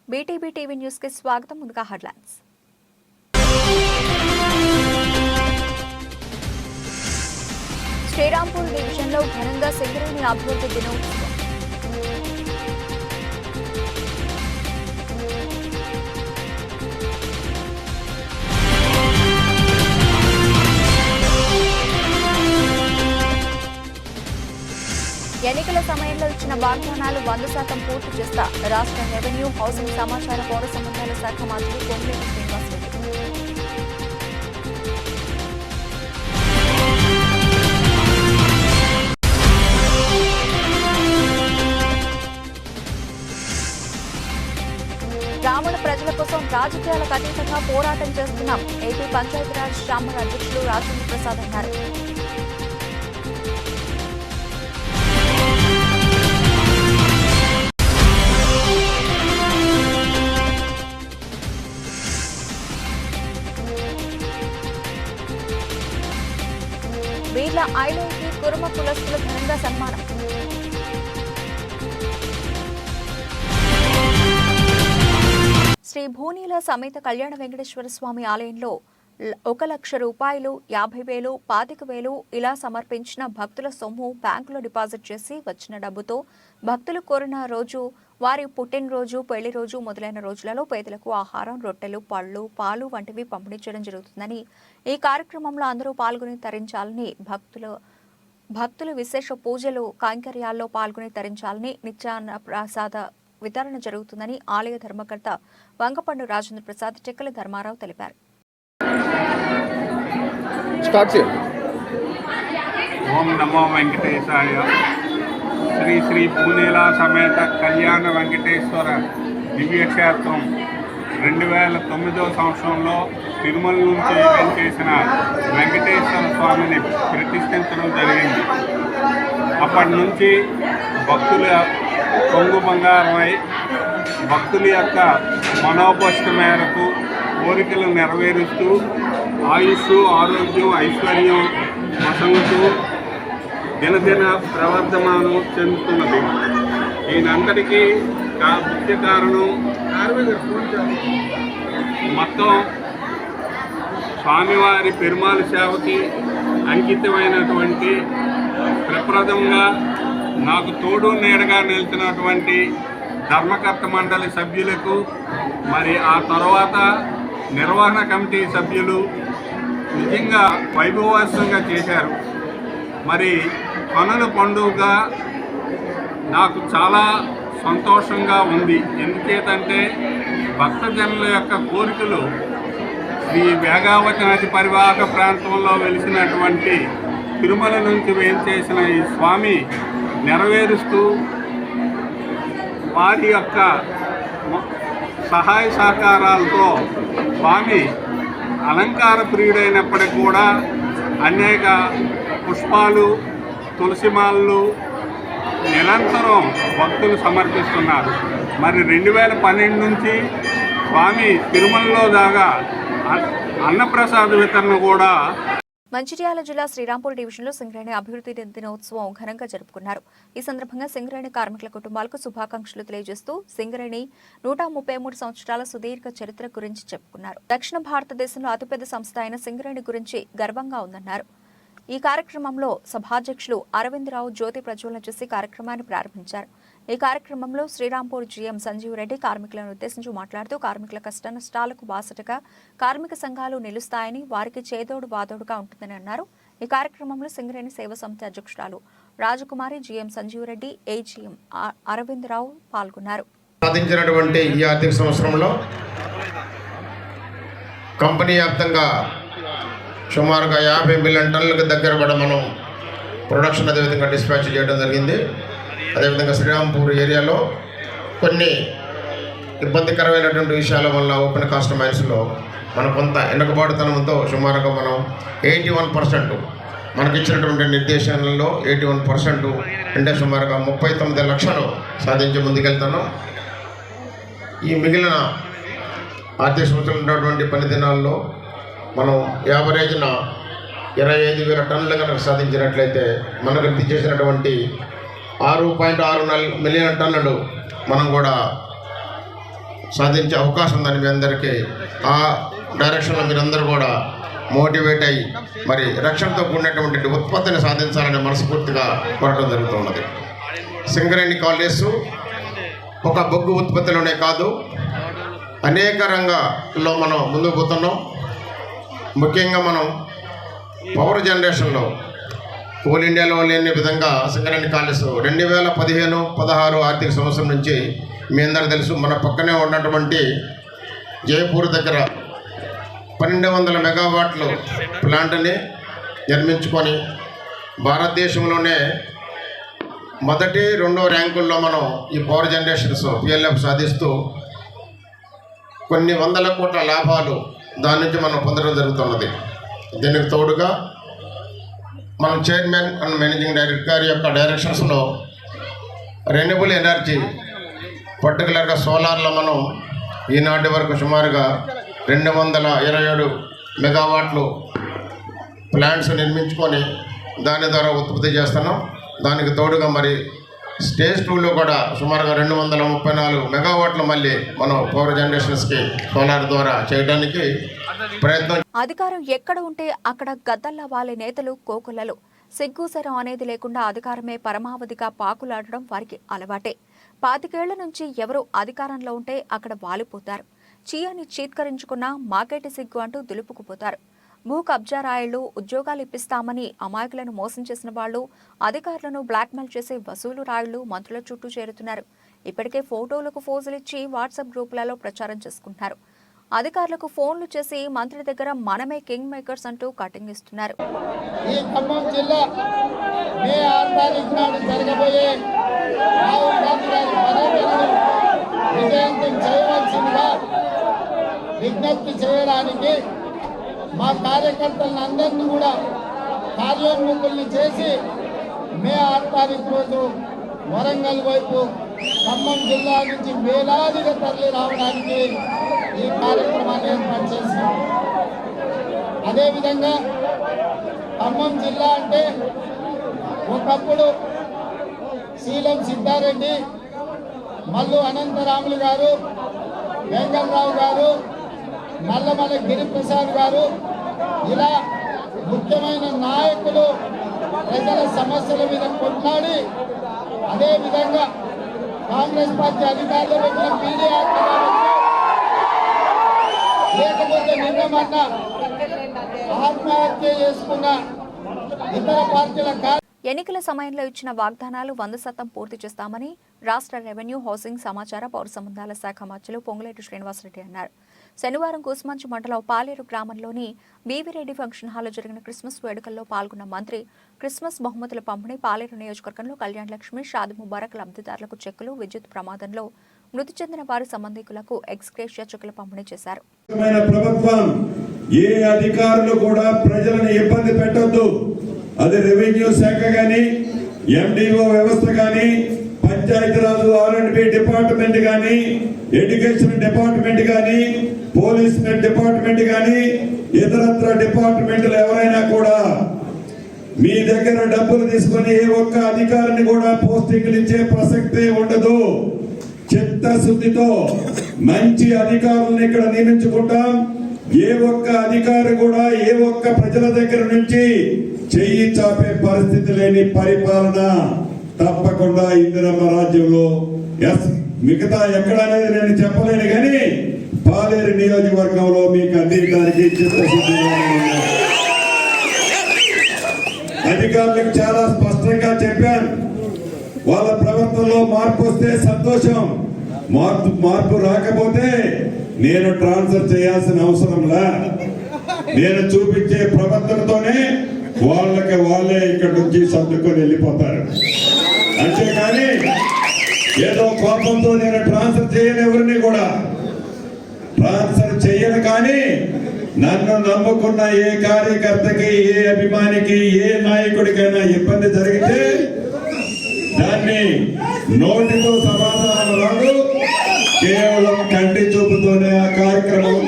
BTB TV news కి స్వాగతం. ముందుగా హెడ్లైన్స్. శ్రీరాంపూర్ డివిజన్లో ఘనంగా సింగరేణి అభివృద్ధి దినోత్సవం. ఎన్నికల సమయంలో ఇచ్చిన వాగ్దానాలు 100% పూర్తి చేస్తా రాష్ట్ర రెవెన్యూ, హౌసింగ్, సమాచార, పౌర సంబంధాల శాఖ మంత్రి పొంగులేటి శ్రీనివాసరెడ్డి. గ్రామీణ ప్రజల కోసం రాజకీయాలకు అతీతంగా పోరాటం చేస్తున్నాం. ఏపీ పంచాయతీరాజ్ శాఖ అధ్యక్షులు రాజేంద్ర ప్రసాద్ అన్నారు. వీర్ల ఐలయ్యకి కురుమ కులస్తుల ఘనంగా సన్మానం. శ్రీ భూనీల సమేత కళ్యాణ వెంకటేశ్వర స్వామి ఆలయంలో 1,00,000 రూపాయలు, 50,000, 25,000 ఇలా సమర్పించిన భక్తుల సొమ్ము బ్యాంకులో డిపాజిట్ చేసి వచ్చిన డబ్బుతో భక్తులు కోరిన రోజు, వారి పుట్టినరోజు, పెళ్లి రోజు మొదలైన రోజులలో పేదలకు ఆహారం, రొట్టెలు, పళ్ళు, పాలు వంటివి పంపిణీ చేయడం జరుగుతుందని, ఈ కార్యక్రమంలో అందరూ పాల్గొని తరించాలని, భక్తులు విశేష పూజలు, కైంకర్యాల్లో పాల్గొని తరించాలని, నిత్యాన్న ప్రసాద వితరణ జరుగుతుందని ఆలయ ధర్మకర్త వంగపండు రాజేంద్ర ప్రసాద్, చెక్కల ధర్మారావు తెలిపారు. ఓం నమో వెంకటేశాయ. శ్రీ శ్రీ భూనీల సమేత కళ్యాణ వెంకటేశ్వర దివ్యక్షేత్రం 2009వ సంవత్సరంలో తిరుమల నుంచి చేసిన వెంకటేశ్వర స్వామిని ప్రతిష్ఠించడం జరిగింది. అప్పటి నుంచి భక్తుల కొంగు బంగారమై భక్తుల యొక్క మనోభష్ట మేరకు కోరికలు నెరవేరుస్తూ ఆయుష్, ఆరోగ్యం, ఐశ్వర్యం వసంతూ దినదిన ప్రవర్ధమానం చెందుతున్నది. దీనంతటికీ ముఖ్య కారణం మొత్తం స్వామివారి పెరుమాళ సేవకి అంకితమైనటువంటి ప్రప్రదంగా నాకు తోడు నీడగా నిలిచినటువంటి ధర్మకర్త మండలి సభ్యులకు, మరి ఆ తర్వాత నిర్వహణ కమిటీ సభ్యులు నిజంగా వైభవోత్సవంగా చేశారు. మరి కనుల పండుగ నాకు చాలా సంతోషంగా ఉంది. ఎందుచేతంటే భక్తజనుల యొక్క కోరికలు శ్రీ వేగావతి నది పరివాహక ప్రాంతంలో వెలిసినటువంటి తిరుమల నుంచి వేయించేసిన ఈ స్వామి నెరవేరుస్తూ వారి యొక్క సహాయ సహకారాలతో స్వామి అలంకార ప్రియుడైనప్పటికీ కూడా అనేక పుష్పాలు, తులసిమాలలు నిరంతరం భక్తులు సమర్పిస్తున్నారు. మరి 2012 నుంచి స్వామి తిరుమలలో దాకా అన్నప్రసాద వితరణ కూడా. మంచిర్యాల జిల్లా శ్రీరాంపూర్ డివిజన్లో సింగరేణి అభివృద్ధి దినోత్సవం ఘనంగా జరుపుకున్నారు. ఈ సందర్భంగా సింగరేణి కార్మికుల కుటుంబాలకు శుభాకాంక్షలు తెలియజేస్తూ సింగరేణి 133 సంవత్సరాల సుదీర్ఘ చరిత్ర గురించి చెప్పుకున్నారు. దక్షిణ భారతదేశంలో అతిపెద్ద సంస్థ అయిన సింగరేణి గురించి గర్వంగా ఉందన్నారు. ఈ కార్యక్రమంలో సభాధ్యక్షులు అరవిందరావు జ్యోతి ప్రజ్వలన చేసి కార్యక్రమాన్ని ప్రారంభించారు. ఈ కార్యక్రమంలో శ్రీరాంపూర్ జీఎం సంజీవ్ రెడ్డి కార్మికులను ఉద్దేశించి మాట్లాడుతూ కష్ట నష్టాలకు బాసటగా కార్మిక సంఘాలు నిలుస్తాయని, వారికి చేదోడు వాదోడుగా ఉంటుందని అన్నారు. ఈ కార్యక్రమంలో సింగరేణి సేవ సమితి అధ్యక్షురాలు రాజకుమారి, జీఎం సంజీవ్ రెడ్డి, ఏజీఎం అరవిందరావు పాల్గొన్నారు. సాధించినటువంటి ఈ ఆర్థిక సంవత్సరంలో కంపెనీ వ్యాప్తంగా సుమారుగా 50 మిలియన్ టన్నులకు దగ్గర కూడా మనం ప్రొడక్షన్ అదేవిధంగా డిస్పాచ్ చేయడం జరిగింది. అదేవిధంగా శ్రీరాంపూర్ ఏరియాలో కొన్ని ఇబ్బందికరమైనటువంటి విషయాల వల్ల ఓపెన్ కాస్ట్ మైన్స్లో మనం కొంత వెనుకబాటుతనంతో సుమారుగా మనం 81% మనకి ఇచ్చినటువంటి నిర్దేశాలలో 81% అంటే సుమారుగా 39 లక్షలు సాధించి ముందుకెళ్తున్నాం. ఈ మిగిలిన ఆర్థిక సంవత్సరం ఉన్నటువంటి 10 దినాల్లో మనం యావరేజ్న 25,000 టన్నులు కనుక సాధించినట్లయితే మనకు చేసినటువంటి 6.64 మిలియన్ టన్నులు మనం కూడా సాధించే అవకాశం ఉందని మీ అందరికీ ఆ డైరెక్షన్లో మీరందరూ కూడా మోటివేట్ అయ్యి మరి రక్షణతో కూడినటువంటి ఉత్పత్తిని సాధించాలని మనస్ఫూర్తిగా కోరడం జరుగుతున్నది. సింగరేణి కాలేజెస్ ఒక బొగ్గు ఉత్పత్తిలోనే కాదు, అనేక రంగాల్లో మనం ముందుకు పోతున్నాం. ముఖ్యంగా మనం పవర్ జనరేషన్లో కోల్ ఇండియాలో లేని విధంగా సింగరేణి కాలేజ్ 2015-16 ఆర్థిక సంవత్సరం నుంచి మీ అందరూ తెలుసు, మన పక్కనే ఉన్నటువంటి జైపూర్ దగ్గర 1200 మెగావాట్లు ప్లాంట్ని నిర్మించుకొని భారతదేశంలోనే మొదటి 2వ ర్యాంకుల్లో మనం ఈ పవర్ జనరేషన్స్ పిఎల్ఎఫ్ సాధిస్తూ కొన్ని వందల కోట్ల లాభాలు దాని నుంచి మనం పొందడం జరుగుతున్నది. దీనికి తోడుగా మనం చైర్మన్ అండ్ మేనేజింగ్ డైరెక్టర్ గారి యొక్క డైరెక్షన్స్లో రెన్యూబుల్ ఎనర్జీ పర్టికులర్గా సోలార్లో మనం ఈనాటి వరకు సుమారుగా 227 మెగావాట్లు ప్లాంట్స్ నిర్మించుకొని దాని ద్వారా ఉత్పత్తి చేస్తున్నాం. దానికి తోడుగా మరి స్టేజ్ 2లో కూడా సుమారుగా 234 మెగావాట్లు మళ్ళీ మనం పవర్ జనరేషన్స్కి సోలార్ ద్వారా చేయడానికి ప్రయత్నం. అధికారం ఎక్కడ ఉంటే అక్కడ గద్దల్లా వాలే నేతలు కోకొల్లలు. సిగ్గుసరం అనేది లేకుండా అధికారమే పరమావధిగా పాకులాడడం వారికి అలవాటే. 25 ఏళ్ల నుంచి ఎవరు అధికారంలో ఉంటే అక్కడ వాలిపోతారు. చీయని చీత్కరించుకున్నా మాకేటి సిగ్గు అంటూ దులుపుకుపోతారు. భూ కబ్జా రాయిళ్లు, ఉద్యోగాలు ఇప్పిస్తామని అమాయకులను మోసం చేసిన వాళ్లు, అధికారులను బ్లాక్మెయిల్ చేసే వసూలు రాయిళ్లు మంత్రుల చుట్టూ చేరుతున్నారు. ఇప్పటికే ఫోటోలకు ఫోజులిచ్చి వాట్సాప్ గ్రూపులలో ప్రచారం చేసుకుంటున్నారు. అధికారులకు ఫోన్లు చేసి మంత్రి దగ్గర మనమే కింగ్ మేకర్స్ అంటూ కటింగ్ ఇస్తున్నారు. ఈ ఖమ్మం జిల్లా మే 6 తారీఖు నాడు జరగబోయే రాహుల్ గాంధీ గారి పర్యటనను విజయవంతం చేయవలసిందిగా విజ్ఞప్తి చేయడానికి మా కార్యకర్తలందరినీ కూడా కార్యోన్ముఖుల్ని చేసి మే 6 తారీఖు రోజు వరంగల్ వైపు ఖమ్మం జిల్లా నుంచి వేలాదిగా తరలి రావడానికి ఈ కార్యక్రమాన్ని ఏర్పాటు చేశాం. అదేవిధంగా ఖమ్మం జిల్లా అంటే ఒకప్పుడు శీలం సిద్ధారెడ్డి, మల్లు అనంతరాములు గారు, వెంకటరావు గారు, నల్లమల గిరిప్రసాద్ గారు, ఇలా ముఖ్యమైన నాయకులు ప్రజల సమస్యల మీద కొట్లాడి, అదేవిధంగా కాంగ్రెస్ పార్టీ అధికారులు పెట్టిన పీడీ యాక్ట్ లేకపోతే నిన్నమన్న ఆత్మహత్య చేసుకున్న ఇతర పార్టీల ఎన్నికల సమయంలో ఇచ్చిన వాగ్దానాలు 100% పూర్తి చేస్తామని రాష్ట్ర రెవెన్యూ, హౌసింగ్, సమాచార, పౌర సంబంధాల శాఖ మంత్రులు పొంగులేటి శ్రీనివాసరెడ్డి అన్నారు. శనివారం కూసుమంచి మండలం పాలేరు గ్రామంలోని బీవీరెడ్డి ఫంక్షన్ హాల్లో జరిగిన క్రిస్మస్ వేడుకల్లో పాల్గొన్న మంత్రి క్రిస్మస్ బహుమతుల పంపిణీ, పాలేరు నియోజకవర్గంలో కళ్యాణ్ లక్ష్మి, షాది ముబారక్ లబ్ధిదారులకు చెక్కులు, విద్యుత్ ప్రమాదంలో మృతి చెందిన వారి సంబంధికులకు ఎక్స్గ్రేషియా చెక్కులు పంపిణీ చేశారు. ప్రభుత్వం ఏ అధికారులు కూడా ప్రజలను ఇబ్బంది పెట్టొద్దు. అది రెవెన్యూ శాఖ గాని, ఎండిఓ వ్యవస్థ గాని, పంచాయతీరాజ్ R&B డిపార్ట్మెంట్ గాని, ఎడ్యుకేషన్ డిపార్ట్మెంట్ గాని, పోలీస్ డిపార్ట్మెంట్ గాని, ఇతరత్ర డిపార్ట్మెంట్లు ఎవరైనా కూడా మీ దగ్గర డబ్బులు తీసుకొని ఏ ఒక్క అధికారిని కూడా పోస్టింగ్లు ఇచ్చే ప్రసక్తే ఉండదు. చిత్తశుద్ధితో మంచి అధికారులను ఇక్కడ నియమించుకుంటాం. ఏ ఒక్క అధికారి కూడా ఏ ఒక్క ప్రజల దగ్గర నుంచి చెయ్యి చాపే పరిస్థితి లేని పరిపాలన తప్పకుండా ఇందిరమ్మ రాజ్యంలో మిగతా ఎక్కడనేది నేను చెప్పలేను, కానీ పాలేరు నియోజకవర్గంలో మీకు అందించడానికి చిత్తశుద్ధిగా అధికారులకు చాలా స్పష్టంగా చెప్పాను. వాళ్ళ ప్రవర్తనలో మార్పు వస్తే సంతోషం, మార్పు రాకపోతే నేను ట్రాన్స్ఫర్ చేయాల్సిన అవసరంలా. నేను చూపించే ప్రవర్తనతోనే వాళ్ళే ఇక్కడ నుంచి సర్దుకొని వెళ్ళిపోతారు. అంతేకాని ఏదో కోపంతో నేను ట్రాన్స్ఫర్ చేయను, ఎవరిని కూడా ట్రాన్స్ఫర్ చేయను. కానీ నన్ను నమ్ముకున్న ఏ కార్యకర్తకి, ఏ అభిమానికి, ఏ నాయకుడికైనా ఇబ్బంది జరిగితే దాన్ని నోటితో సమాధానం రాదు, కేవలం కంటి చూపుతోనే ఆ కార్యక్రమం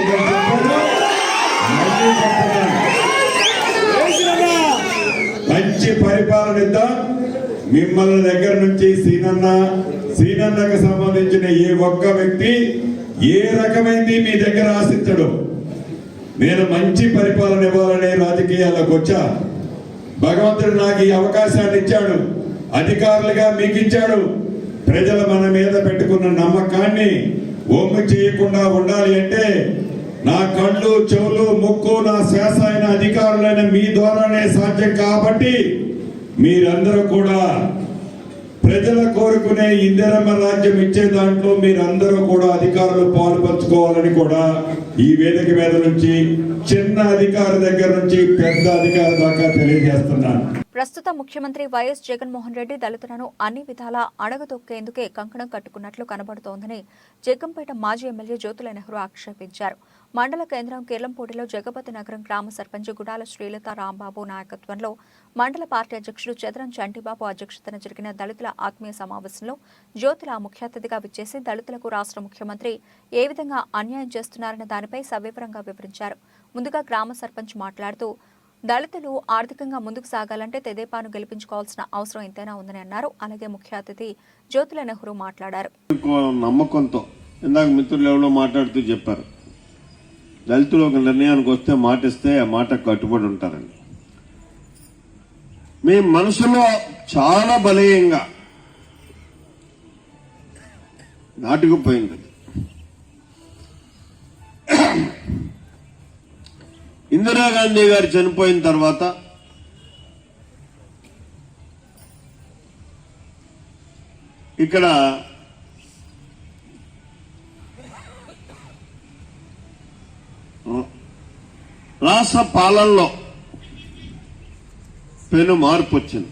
మంచి పరిపాలన ఇద్దాం. మిమ్మల్ని దగ్గర నుంచి సీనన్నకు సంబంధించిన ఏ ఒక్క వ్యక్తి ఏ రకమైంది మీ దగ్గర ఆశించడు. నేను మంచి పరిపాలన ఇవ్వాలనే రాజకీయాల్లోకి వచ్చా. భగవంతుడు నాకు ఈ అవకాశాన్ని ఇచ్చాడు, అధికారులుగా మీకు ఇచ్చాడు. ప్రజలు మన మీద పెట్టుకున్న నమ్మకాన్ని ఒమ్ము చేయకుండా ఉండాలి అంటే నా కళ్ళు, చెవులు, ముక్కు, నా శ్వాస అయిన అధికారులైన మీ ద్వారానే సాధ్యం. కాబట్టి మీరందరూ కూడా ప్రజల కోరుకునే ఇందిరమ్మ రాజ్యం ఇచ్చే దాంట్లో మీరందరూ కూడా అధికారులు పాల్పంచుకోవాలని కూడా ఈ వేదిక మీద నుంచి చిన్న అధికారి దగ్గర నుంచి పెద్ద అధికారి దాకా తెలియజేస్తున్నాను. ప్రస్తుత ముఖ్యమంత్రి వైఎస్ జగన్మోహన్ రెడ్డి దళితులను అన్ని విధాలా అడగదొక్కేందుకే కంకణం కట్టుకున్నట్లు కనబడుతోందని జగ్గంపేట మాజీ ఎమ్మెల్యే జ్యోతుల నెహ్రూ ఆక్షేపించారు. మండల కేంద్రం కిర్లంపూడిలో జగపతి నగరం గ్రామ సర్పంచ్ గుడాల శ్రీలత రాంబాబు నాయకత్వంలో మండల పార్టీ అధ్యక్షుడు చదరం చంటిబాబు అధ్యక్షతన జరిగిన దళితుల ఆత్మీయ సమావేశంలో జ్యోతుల ముఖ్య అతిథిగా విచ్చేసి దళితులకు రాష్ట్ర ముఖ్యమంత్రి ఏ విధంగా అన్యాయం చేస్తున్నారన్న దానిపై సవివరంగా వివరించారు. ముందుగా గ్రామ సర్పంచ్ మాట్లాడుతూ దళితులు ఆర్థికంగా ముందుకు సాగాలంటే తెదేపాను గెలిపించుకోవాల్సిన అవసరం ఎంతైనా ఉందని అన్నారు. అలాగే ముఖ్య అతిథి జ్యోతుల నెహ్రూ మాట్లాడారు. నమ్మకంతో ఇందాక మిత్రులు ఎవరో మాట్లాడుతూ చెప్పారు, దళితులు ఒక నిర్ణయానికి వస్తే మాట ఇస్తే ఆ మాట కట్టుబడి ఉంటారండి. మీ మనసులో చాలా బలీయంగా నాటుకుపోయింది. ఇందిరాగాంధీ గారు చనిపోయిన తర్వాత ఇక్కడ రాష్ట్ర పాలనలో పెను మార్పు వచ్చింది.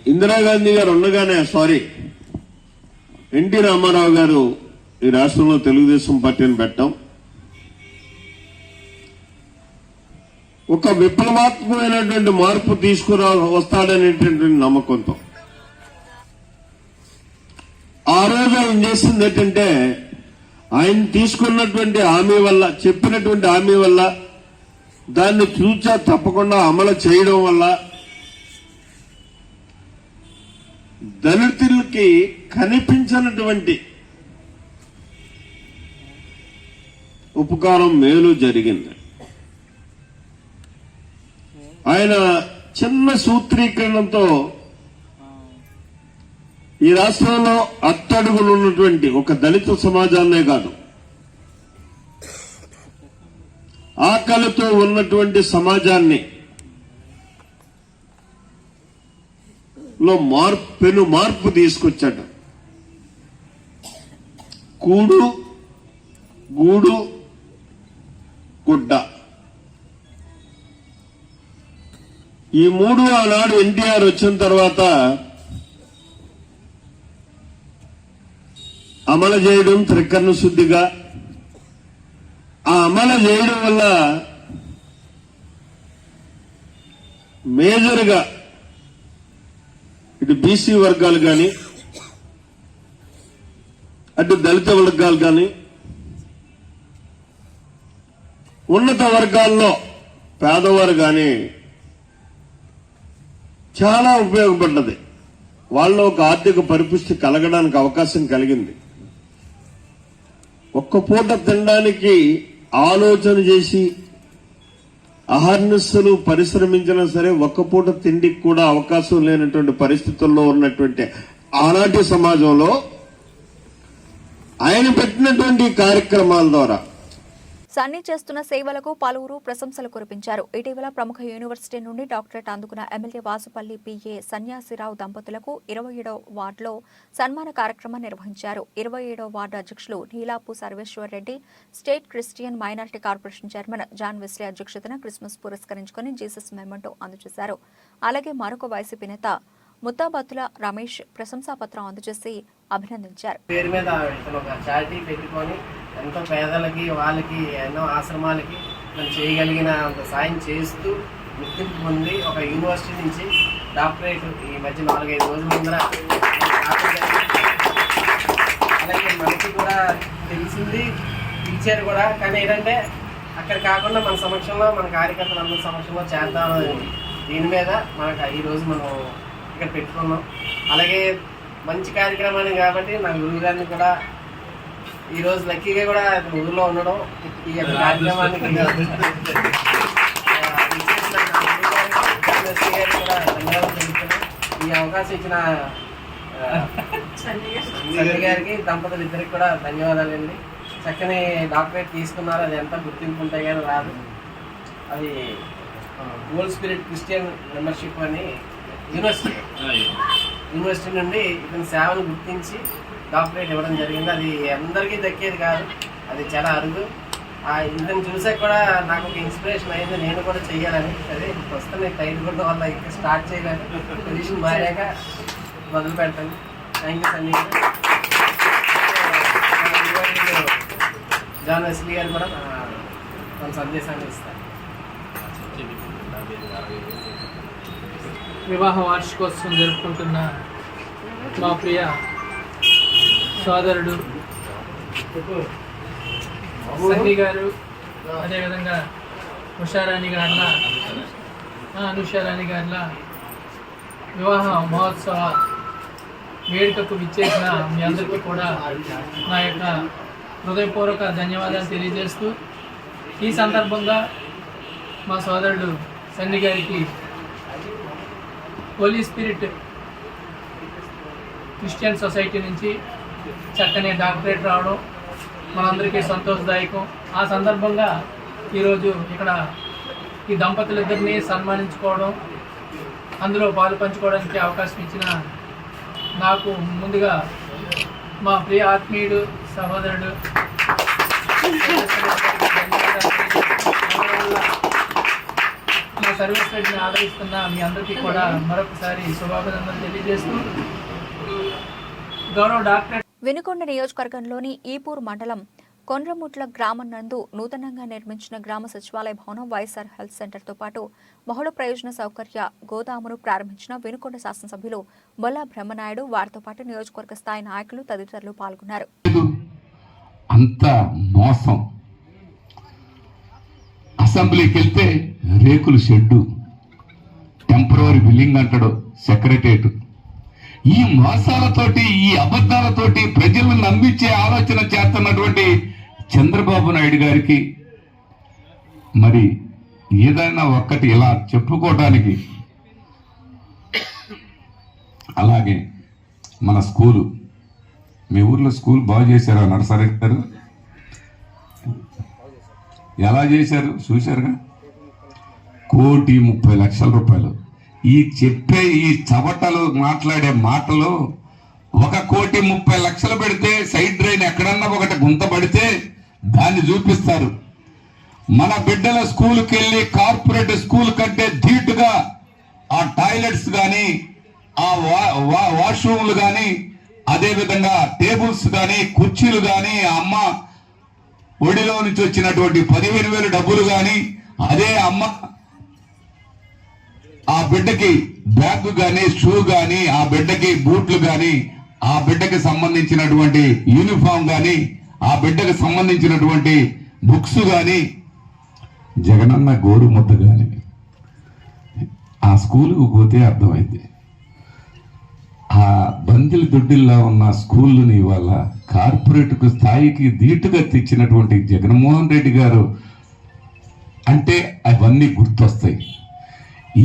ఇందిరాగాంధీ గారు ఉండగానే ఎన్టీ రామారావు గారు ఈ రాష్ట్రంలో తెలుగుదేశం పార్టీని పెట్టాం. ఒక విప్లవాత్మకమైనటువంటి మార్పు వస్తాడనేటువంటి నమ్మకంతో ఆ రోజు ఆయన చేసింది ఏంటంటే, ఆయన తీసుకున్నటువంటి హామీ వల్ల, చెప్పినటువంటి హామీ వల్ల, దాన్ని చూచా తప్పకుండా అమలు చేయడం వల్ల దళితులకి కనిపించినటువంటి ఉపకారం, మేలు జరిగింది. ఆయన చిన్న సూత్రీకరణతో ఈ రాష్ట్రంలో అట్టడుగులు ఉన్నటువంటి ఒక దళిత సమాజాన్నే కాదు, ఆకలితో ఉన్నటువంటి సమాజాన్ని లో పెను మార్పు తీసుకొచ్చాడు. కూడు, గూడు, గుడ్డ, ఈ మూడు ఆనాడు ఎన్టీఆర్ వచ్చిన తర్వాత అమలు చేయడం త్రికరణ శుద్ధిగా. ఆ అమలు చేయడం వల్ల మేజర్గా ఇటు బీసీ వర్గాలు కానీ, అటు దళిత వర్గాలు కానీ, ఉన్నత వర్గాల్లో పేదవారు కానీ చాలా ఉపయోగపడ్డది. వాళ్ళలో ఒక ఆర్థిక పరిపుష్టి కలగడానికి అవకాశం కలిగింది. ఒక్క పూట తినడానికి ఆలోచన చేసి అహర్నిశలు పరిశ్రమించినా సరే ఒక్క పూట తిండికి కూడా అవకాశం లేనటువంటి పరిస్థితుల్లో ఉన్నటువంటి ఆనాటి సమాజంలో ఆయన పెట్టినటువంటి కార్యక్రమాల ద్వారా సన్నీ చేస్తున్న సేవలకు పలువురు ప్రశంసలు కురిపించారు. ఇటీవల ప్రముఖ యూనివర్సిటీ నుండి డాక్టరేట్ అందుకున్న ఎమ్మెల్యే వాసుపల్లి పిఏ సన్యాసిరావు దంపతులకు 27వ వార్డులో సన్మాన కార్యక్రమం నిర్వహించారు. 27వ వార్డు అధ్యక్షులు Neelapu Sarveshwar Reddy, state Christian minority corporation chairman John Wesley అధ్యక్షతన క్రిస్మస్ పురస్కరించుకుని జీసస్ మెమెంటో అందజేశారు. అలాగే మరొక వైసీపీ నేత ముత్తాబత్తుల రమేష్ ప్రశంసాపత్రం అందజేసి అభినందించారు. పేరు మీద ఒక చారిటీ పెట్టుకొని ఎంతో పేదలకి, వాళ్ళకి, ఎన్నో ఆశ్రమాలకి మనం చేయగలిగిన అంత సాయం చేస్తూ గుర్తింపు పొంది ఒక యూనివర్సిటీ నుంచి డాక్టరేట్ ఈ మధ్య 4-5 రోజుల ముందర. అలాగే మనకి కూడా తెలిసింది, టీచర్ కూడా. కానీ ఏంటంటే అక్కడ కాకుండా మన సమక్షంలో, మన కార్యకర్తలందరి సమక్షంలో చేద్దామని దీని మీద మనకు ఈరోజు మనం ఇక్కడ పెట్టుకున్నాం. అలాగే మంచి కార్యక్రమాన్ని కాబట్టి నా గురువు గారిని కూడా ఈరోజు లక్కీగా కూడా ఊళ్ళో ఉండడం ఈ యొక్క కార్యక్రమానికి ధన్యవాదాలు తెలుపుతున్నాను. ఈ అవకాశం ఇచ్చిన సంజయ్ గారికి దంపతులు ఇద్దరికి కూడా ధన్యవాదాలు అండి. చక్కని డాక్టరేట్ తీసుకున్నారు. అది ఎంత గుర్తింపు ఉంటాయి కానీ రాదు. అది హోల్ స్పిరిట్ క్రిస్టియన్ మెంబర్షిప్ అని యూనివర్సిటీ నుండి ఇతని సేవను గుర్తించి డాక్టరేట్ ఇవ్వడం జరిగింది. అది అందరికీ దక్కేది కాదు, అది చాలా అరుదు. ఇతను చూసాక కూడా నాకు ఒక ఇన్స్పిరేషన్ అయింది, నేను కూడా చెయ్యాలని. అదే ప్రస్తుతం టైట్ కొట్టడం వల్ల ఇంకా స్టార్ట్ చేయలేదు. పొజిషన్ మారాక మొదలు పెడతాను. Thank you Sanjay. John Wesley garu కూడా మన సందేశాన్ని ఇస్తారు. వివాహ వార్షికోత్సవం జరుపుకుంటున్న మా ప్రియ సోదరుడు సన్నీ గారు, అదేవిధంగా ఉషారాణి గారిల అనుషారాణి గారిల వివాహ మహోత్సవ వేడుకకు విచ్చేసిన మీ అందరికీ కూడా నా యొక్క హృదయపూర్వక ధన్యవాదాలు తెలియజేస్తూ, ఈ సందర్భంగా మా సోదరుడు సన్నీ గారికి హోలీ స్పిరిట్ క్రిస్టియన్ సొసైటీ నుంచి చక్కని డాక్టరేట్ రావడం మనందరికీ సంతోషదాయకం. ఆ సందర్భంగా ఈరోజు ఇక్కడ ఈ దంపతులిద్దరిని సన్మానించుకోవడం, అందులో పాలు పంచుకోవడానికి అవకాశం ఇచ్చిన నాకు ముందుగా మా ప్రియ ఆత్మీయుడు సహోదరుడు మా సర్వీస్ రెడ్డిని ఆదరిస్తున్న మీ అందరికీ కూడా మరొకసారి శుభాభినందనలు తెలియజేస్తూ గౌరవ డాక్టర్. వినుకొండ నియోజకవర్గంలోని ఈపూర్ మండలం కొండ్రముట్ల గ్రామం నందు నూతనంగా నిర్మించిన గ్రామ సచివాలయ భవనం, వైఎస్ఆర్ హెల్త్ సెంటర్తో పాటు బహుళ ప్రయోజన సౌకర్య గోదామును ప్రారంభించిన వినుకొండ శాసనసభ్యులు బొల్లా బ్రహ్మనాయుడు, వారితో పాటు నియోజకవర్గ స్థాయి నాయకులు తదితరులు పాల్గొన్నారు. అంత మోసం. అసెంబ్లీకి వెళ్తే రేకులు షెడ్డు, టెంపరరీ బిల్డింగ్ అంటాడు సెక్రటరియట్. ఈ మోసాలతోటి, ఈ అబద్ధాలతోటి ప్రజలను నమ్మించే ఆలోచన చేస్తున్నటువంటి చంద్రబాబు నాయుడు గారికి మరి ఏదైనా ఒక్కటి ఇలా చెప్పుకోవడానికి. అలాగే మన స్కూలు, మీ ఊర్లో స్కూల్ బాగు చేశారా నర్సరీ గారు? ఎలా చేశారు చూశారుగా. 1,30,00,000 రూపాయలు. ఈ చెప్పే ఈ చవటలు మాట్లాడే మాటలు 1,30,00,000 పెడితే సైడ్ డ్రైన్ ఎక్కడన్నా ఒకటి గుంత పడితే దాన్ని చూపిస్తారు. మన బిడ్డల స్కూల్కి వెళ్ళి కార్పొరేట్ స్కూల్ కంటే ధీటుగా ఆ టాయిలెట్స్ కానీ, ఆ వాష్రూమ్లు కానీ, అదేవిధంగా టేబుల్స్ కానీ, కుర్చీలు కానీ, అమ్మ ఒడిలో నుంచి వచ్చినటువంటి 15,000 డబ్బులు కానీ, అదే అమ్మ ఆ బిడ్డకి బ్యాగ్ కానీ, షూ కానీ, ఆ బిడ్డకి బూట్లు కానీ, ఆ బిడ్డకి సంబంధించినటువంటి యూనిఫామ్ కానీ, ఆ బిడ్డకి సంబంధించినటువంటి బుక్స్ కానీ, జగనన్న గోరు ముద్ద కానీ ఆ స్కూలుకు పోతే అర్థమైంది. ఆ బందిలి దొడ్డిల్లా ఉన్న స్కూళ్ళని ఇవాళ కార్పొరేట్ స్థాయికి ధీటుగా తెచ్చినటువంటి జగన్మోహన్ రెడ్డి గారు అంటే అవన్నీ గుర్తొస్తాయి.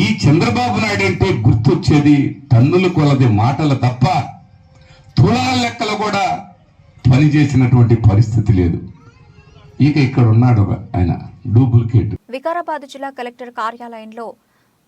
ఈ చంద్రబాబు నాయుడు అంటే గుర్తొచ్చేది టన్నుల కొలది మాటలు తప్ప తులాల లెక్కలు కూడా పనిచేసినటువంటి పరిస్థితి లేదు. ఇక ఇక్కడ ఉన్నాడు ఆయన డూప్లికేట్. వికారాబాద్ జిల్లా కలెక్టర్ కార్యాలయంలో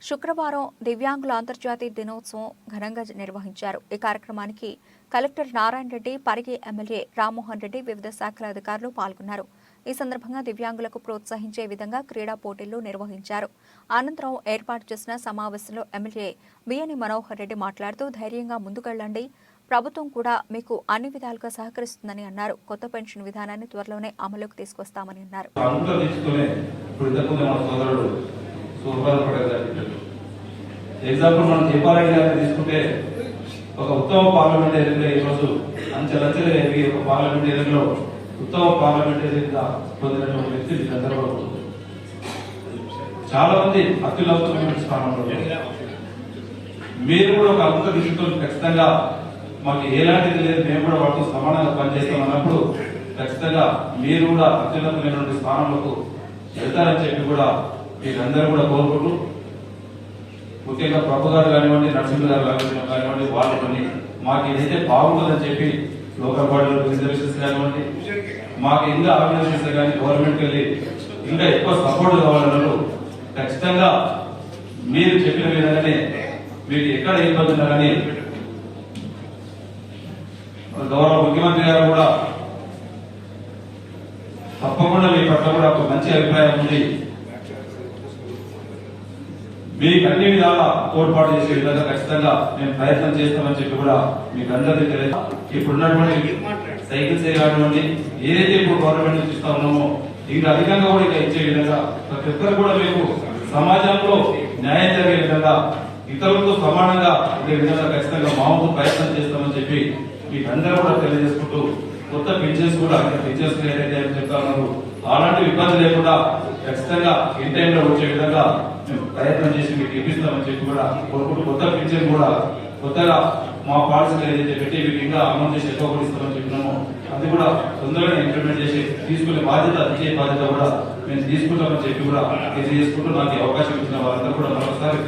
శుక్రవారం దివ్యాంగుల అంతర్జాతీయ దినోత్సవం ఘనంగా నిర్వహించారు. ఈ కార్యక్రమానికి కలెక్టర్ నారాయణ రెడ్డి, పరిగి ఎమ్మెల్యే రామ్మోహన్ రెడ్డి, వివిధ శాఖల అధికారులు పాల్గొన్నారు. ఈ సందర్భంగా దివ్యాంగులకు ప్రోత్సహించే విధంగా క్రీడా పోటీలు నిర్వహించారు. అనంతరం ఏర్పాటు చేసిన సమావేశంలో ఎమ్మెల్యే బియ్యని మనోహర్ రెడ్డి మాట్లాడుతూ, ధైర్యంగా ముందుకెళ్లండి, ప్రభుత్వం కూడా మీకు అన్ని విధాలుగా సహకరిస్తుందని అన్నారు. కొత్త పెన్షన్ విధానాన్ని త్వరలోనే అమలుకు తీసుకొస్తామని అన్నారు. ఎగ్జాంపుల్ మనం దీపారాయణ గారిని తీసుకుంటే ఒక ఉత్తమ పార్లమెంటేరియన్గా ఈరోజు అంచెలంచెలు ఎదిగి ఒక పార్లమెంటేరియన్లో ఉత్తమ పార్లమెంటేరియన్గా పొందినటువంటి వ్యక్తి చంద్రబాబు. చాలా మంది అత్యున్నతమైన స్థానంలో మీరు కూడా ఒక అంత దృష్టితో ఖచ్చితంగా మాకు ఎలాంటిది లేదు, మేము కూడా వాటితో సమానంగా పనిచేస్తాం అన్నప్పుడు ఖచ్చితంగా మీరు కూడా అత్యున్నతమైనటువంటి స్థానంలోకి వెళ్తారని చెప్పి కూడా మీరందరూ కూడా కోరుకుంటూ, ముఖ్యంగా ప్రభు గారు కానివ్వండి, నరసింహ గారు కానివ్వండి, వాళ్ళు కొన్ని మాకు ఏదైతే బాగుంటుందని చెప్పి లోకల్ బాడీలో రిజర్వేషన్స్ కానివ్వండి, మాకు ఇంకా ఆర్గనైజేషన్స్ కానీ గవర్నమెంట్కి వెళ్ళి ఇంకా ఎక్కువ సపోర్ట్ కావాలన్నారు. ఖచ్చితంగా మీరు చెప్పిన విధంగానే మీకు ఎక్కడ ఇబ్బంది ఉన్నా కానీ గౌరవ ముఖ్యమంత్రి గారు కూడా తప్పకుండా మీ పట్ల కూడా ఒక మంచి అభిప్రాయం ఉంది. మీకు అన్ని విధాల తోడ్పాటు చేసే విధంగా ఖచ్చితంగా మేము ప్రయత్నం చేస్తామని చెప్పి కూడా మీకు అందరికీ తెలియదు. ఇప్పుడున్నటువంటి సైకిల్స్ కానివ్వండి, ఏదైతే ఇప్పుడు గవర్నమెంట్ నుంచి ఇస్తా ఉన్నామో ఇంకా అధికంగా కూడా ఇంకా ఇచ్చే విధంగా ప్రతి ఒక్కరు కూడా మీకు సమాజంలో న్యాయం జరిగే విధంగా, ఇతరులతో సమానంగా ఉండే విధంగా ఖచ్చితంగా మా వంతు ప్రయత్నం చేస్తామని చెప్పి మీకు అందరూ కూడా తెలియజేసుకుంటూ, కొత్త పింఛన్స్ కూడా టీచర్స్ ఏదైతే చెప్తా ఉన్నారు అలాంటి ఇబ్బంది లేకుండా ఖచ్చితంగా ఇన్ టైంలో వచ్చే విధంగా మేము ప్రయత్నం చేసి మీకు ఇప్పిస్తామని చెప్పి కూడా కోరుకుంటూ, కొత్త పింఛన్ కూడా కొత్తగా మా పాలసీ ఏదైతే పెట్టి మీకు ఇంకా అమౌంట్ చేసి ఎక్కువ కూడా ఇస్తామని చెప్పినామో అది కూడా తొందరగా ఇంప్లిమెంట్ చేసి తీసుకునే బాధ్యత, ఇచ్చే బాధ్యత కూడా మేము తీసుకుంటామని చెప్పి కూడా తెలియజేసుకుంటూ నాకు అవకాశం ఇచ్చిన వాళ్ళందరూ కూడా మరొకసారి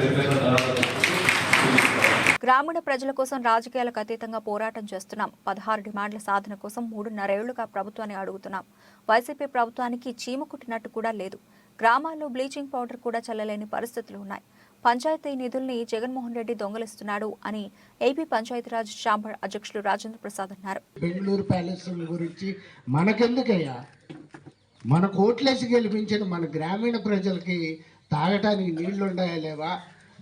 గ్రామీణ ప్రజల కోసం రాజకీయాలకు అతీతంగా పోరాటం చేస్తున్నాం. 16 డిమాండ్ల సాధన కోసం 3.5 ఏళ్లుగా ప్రభుత్వాన్ని అడుగుతున్నాం. వైసీపీ ప్రభుత్వానికి చీమ కుట్టినట్టు కూడా లేదు. గ్రామాల్లో బ్లీచింగ్ పౌడర్ కూడా చల్లలేని పరిస్థితులు ఉన్నాయి. పంచాయతీ నిధుల్ని జగన్మోహన్ రెడ్డి దొంగలిస్తున్నాడు అని ఏపీ పంచాయతీరాజ్ ఛాంబర్ అధ్యక్షులు రాజేంద్ర ప్రసాద్ అన్నారు. బెంగళూరు ప్యాలెస్ గురించి మనకెందుకయ్యా? మన కోట్లేసి గెలిపించిన మన గ్రామీణ ప్రజలకి తాగటానికి నీళ్లు ఉన్నాయా లేవా,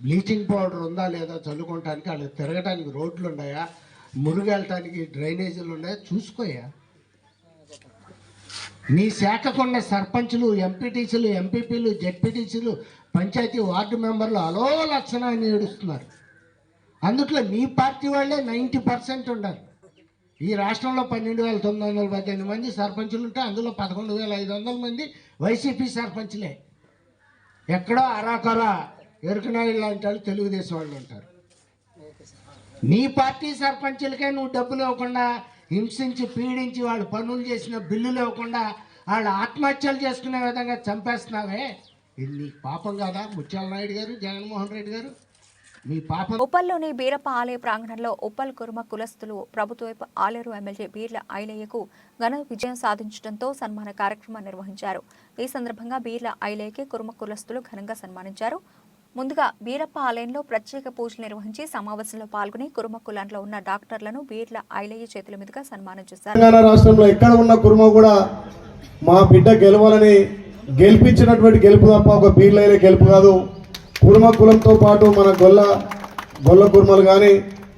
బ్లీచింగ్ పౌడర్ ఉందా లేదా, చల్లుకోవటానికి వాళ్ళు తిరగటానికి రోడ్లు ఉన్నాయా, మురుగెళ్ళటానికి డ్రైనేజీలు ఉన్నాయా చూసుకోయా. నీ శాఖకున్న సర్పంచులు, ఎంపీటీసీలు, ఎంపీపీలు, జెడ్పీటీసీలు, పంచాయతీ వార్డు మెంబర్లు అలో లక్షణాన్ని ఏడుస్తున్నారు. అందుట్లో నీ పార్టీ వాళ్ళే 90% ఉన్నారు. ఈ రాష్ట్రంలో 12,918 మంది సర్పంచులు ఉంటే అందులో 11,500 మంది వైసీపీ సర్పంచ్లే. ఎక్కడో అరాకరా ఎరుకనాయుడు లాంటి వాళ్ళు తెలుగుదేశం వాళ్ళు ఉంటారు. నీ పార్టీ సర్పంచులకే నువ్వు డబ్బులు ఇవ్వకుండా, హింసించి పీడించి వాళ్ళు పనులు చేసిన బిల్లులు ఇవ్వకుండా వాళ్ళు ఆత్మహత్యలు చేసుకునే విధంగా చంపేస్తున్నావే, ఇది నీకు పాపం కాదా? ముత్యాల నాయుడు గారు, జగన్మోహన్ రెడ్డి గారు, మీ పాపం. ఉప్పల్లోని బీరప్ప ఆలయ ప్రాంగణంలో ఉప్పల్ కుర్మ కులస్తులు ప్రభుత్వ ఆలేరు ఎమ్మెల్యే బీర్ల ఐలయ్యకు ఘన విజయం సాధించడంతో సన్మాన కార్యక్రమం నిర్వహించారు. ఈ సందర్భంగా బీర్ల ఐలయ్యకి కుర్మ కులస్తులు ఘనంగా సన్మానించారు. ముందుగా బీరప్ప ఆలయంలో ప్రత్యేక పూజలు నిర్వహించి సమావేశంలో పాల్గొని కుర్మ కులాంలో ఉన్న డాక్టర్లను బీర్ల ఐలయ్య చేతుల మీదుగా సన్మానం చేశారు. తెలంగాణ రాష్ట్రంలో ఎక్కడ ఉన్న కుర్మ కూడా మా బిడ్డ గెలవాలని గెలిపించినటువంటి గెలుపు తప్ప ఒక బీర్లైలే గెలుపు కాదు. కుర్మ కులంతో పాటు మన గొల్ల కుర్మలు కానీ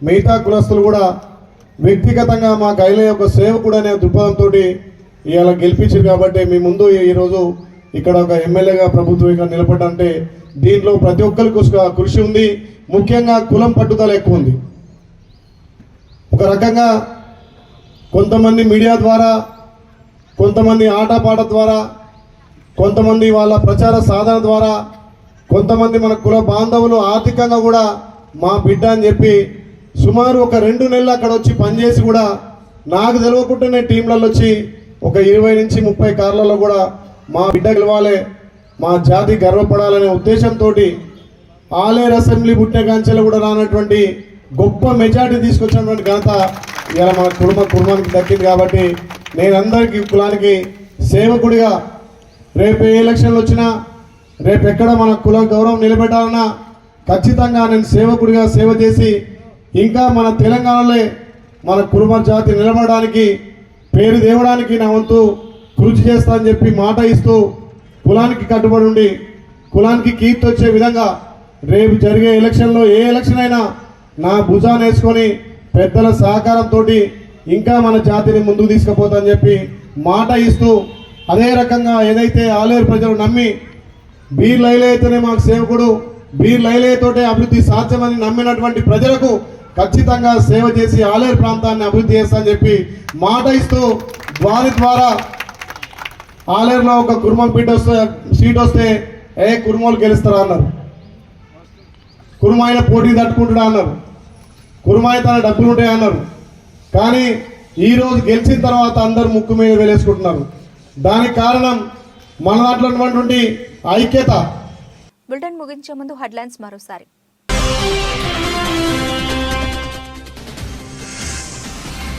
మిగతా కులస్తులు కూడా వ్యక్తిగతంగా మా ఐలయ్య ఒక సేవకుడు అనే దృక్పథంతో ఇవాళ గెలిపించారు. కాబట్టి మీ ముందు ఈరోజు ఇక్కడ ఒక ఎమ్మెల్యేగా ప్రభుత్వంగా నిలబడ్డంటే దీంట్లో ప్రతి ఒక్కరికి కృషి ఉంది. ముఖ్యంగా కులం పట్టుదల ఎక్కువ ఉంది. ఒక రకంగా కొంతమంది మీడియా ద్వారా, కొంతమంది ఆటపాట ద్వారా, కొంతమంది వాళ్ళ ప్రచార సాధన ద్వారా, కొంతమంది మన కుల బాంధవులు ఆర్థికంగా కూడా మా బిడ్డ అని చెప్పి సుమారు ఒక 2 నెలలు అక్కడ వచ్చి పనిచేసి కూడా నాకు తెలియకుండానే టీంలలో వచ్చి ఒక 20 నుంచి 30 కార్లలో కూడా మా బిడ్డ గెలవాలి, మా జాతి గర్వపడాలనే ఉద్దేశంతో ఆలేరు అసెంబ్లీ పుట్టిన కాంచెలు కూడా రానటువంటి గొప్ప మెజార్టీ తీసుకొచ్చినటువంటి ఘనత ఇలా మన కుటుంబానికి దక్కింది. కాబట్టి నేను అందరికీ కులానికి సేవకుడిగా రేపు ఏ ఎలక్షన్లు వచ్చినా, రేపు ఎక్కడ మన కుల గౌరవం నిలబెట్టాలన్నా ఖచ్చితంగా నేను సేవకుడిగా సేవ చేసి ఇంకా మన తెలంగాణలో మన కుర్మ జాతి నిలబడడానికి, పేరు తేవడానికి నా వంతు కృషి చేస్తానని చెప్పి మాట ఇస్తూ కులానికి కట్టుబడి ఉండి కులానికి కీర్తి వచ్చే విధంగా రేపు జరిగే ఎలక్షన్లో ఏ ఎలక్షన్ అయినా నా భుజాన్ని వేసుకొని పెద్దల సహకారంతో ఇంకా మన జాతిని ముందుకు తీసుకుపోతానని చెప్పి మాట ఇస్తూ, అదే రకంగా ఏదైతే ఆలేరు ప్రజలు నమ్మి బీర్ల ఐలయ్యతోనే మాకు సేవకుడు, బీర్ల ఐలయ్యతోటే అభివృద్ధి సాధ్యమని నమ్మినటువంటి ప్రజలకు ఖచ్చితంగా సేవ చేసి ఆలేరు ప్రాంతాన్ని అభివృద్ధి చేస్తానని చెప్పి మాట ఇస్తూ వారి ద్వారా ఆలేరులో ఒక కుర్మ సీట్ వస్తే కుర్మోలు గెలుస్తారా అన్నారు. కురుమాయిన పోటీ తట్టుకుంటున్నా అన్నారు, కురుమాయి తన డబ్బులు ఉంటాయి అన్నారు. కానీ ఈరోజు గెలిచిన తర్వాత అందరూ ముక్కు మీద వేలేసుకుంటున్నారు. దానికి కారణం మన దాంట్లో ఉన్నటువంటి ఐక్యత. బులెటిన్ ముగించే ముందు హెడ్లైన్స్ మరోసారి.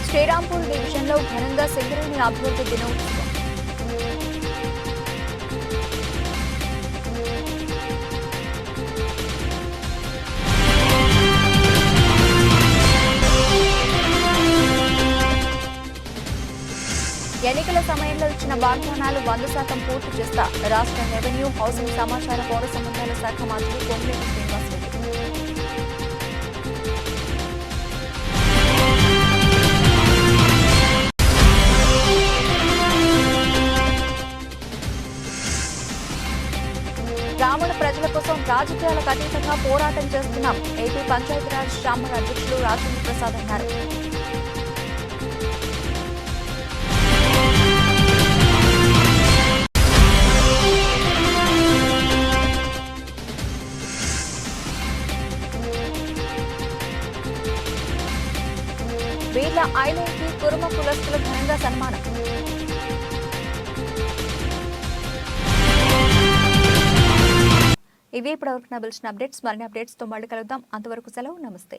శ్రీరాంపూర్ డివిజన్లో ఘనంగా సింగరేణి అభివృద్ధి దినోత్సవం. ఎన్నికల సమయంలో ఇచ్చిన వాగ్దానాలు 100% పూర్తి చేస్తా రాష్ట్ర రెవెన్యూ, హౌసింగ్, సమాచార, పౌర సంబంధాల శాఖ మంత్రి కోమటిరెడ్డి శ్రీనివాసరెడ్డి. గ్రామీణ ప్రజల కోసం రాజకీయాలకు అతీతంగా పోరాటం చేస్తున్నాం. ఏపీ పంచాయతీరాజ్ ఛాంబర్ అధ్యక్షులు రాజేంద్ర ప్రసాద్ అన్నారు. వీర్ల ఐలైన్కి కురుమ కులస్తుల ఘనంగా సన్మానం. ఇవే ఇప్పటివరకు నా అప్డేట్స్. మరిన్ని అప్డేట్స్తో మళ్ళీ కలుద్దాం. అంతవరకు సెలవు. నమస్తే.